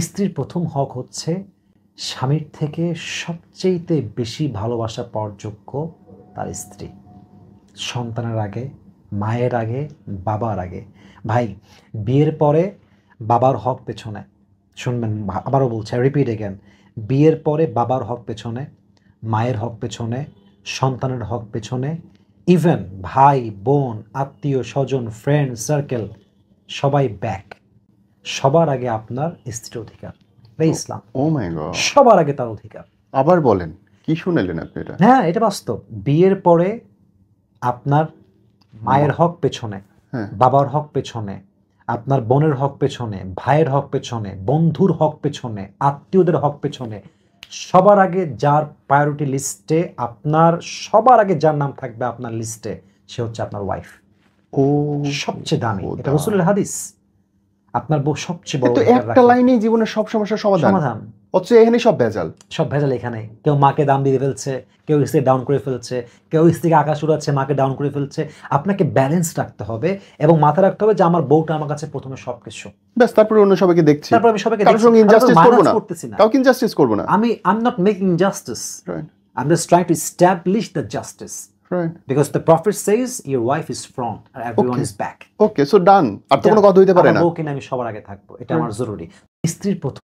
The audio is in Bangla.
স্ত্রীর প্রথম হক হচ্ছে স্বামীর থেকে সবচেয়ে বেশি ভালোবাসা পাওয়ার যোগ্য তার স্ত্রী। সন্তানের আগে, মায়ের আগে, বাবার আগে। ভাই, বিয়ের পরে বাবার হক পেছনে, শুনবেন আবারও বলছি, রিপিট এগেন, বিয়ের পরে বাবার হক পেছনে, মায়ের হক পেছনে, সন্তানের হক পেছনে, ইভেন ভাই বোন আত্মীয় স্বজন ফ্রেন্ড সার্কেল সবাই ব্যাক। সবার আগে আপনার স্ত্রীর অধিকার। ইসলাম ও মাই গড, সবার আগে তার অধিকার। আবার বলেন, কি শুনালেন আপনি এটা? হ্যাঁ, এটা বাস্তব। বিয়ের পরে আপনার মায়ের হক পেছনে, হ্যাঁ। বাবার হক পেছনে, আপনার বোনের হক পেছনে, ভাইয়ের হক পেছনে, বন্ধুর হক পেছনে, আত্মীয়দের হক পেছনে, সবার আগে যার প্রায়োরিটি লিস্টে, আপনার সবার আগে যার নাম থাকবে আপনার লিস্টে, সে হচ্ছে আপনার ওয়াইফ। ও সবচেয়ে দামি, এটা খোদা। রাসূলের হাদিস। আপনার বউ সবচেয়ে বড় তো অধিকার একটা রাখে। লাইনেই জীবনের সব সমস্যার সমাধান। সমাধান। অথচ এখানে সব ভেজাল। সব ভেজাল এখানে। কেউ মাকে দাম দিয়ে ফেলছে, কেউ স্ত্রীকে ডাউন করে ফেলছে, কেউ স্ত্রীকে আকাশ উড়াচ্ছে, মাকে ডাউন করে ফেলছে। আপনাকে ব্যালেন্স রাখতে হবে এবং মাথায় রাখতে হবে যে আমার বউটা আমার কাছে প্রথমে সবকিছু। ব্যাস, তারপরে অন্য সবাইকে দেখছি। তারপর আমি সবাইকে কারোর সঙ্গে দেখছি, ইনজাস্টিস কারোর করব না, মাইনাস করতেছি না। কাউকে ইনজাস্টিস করব না। I'm not making justice. Right, I'm just trying to establish the justice. Right. Because the prophet says your wife is front and everyone Okay. is back. Okay, so done. আর তো কোনো কথা হইতে পারে না। আমার বউকে নিয়ে আমি সবার আগে থাকবো, এটা আমার জরুরি। স্ত্রীর প্রথম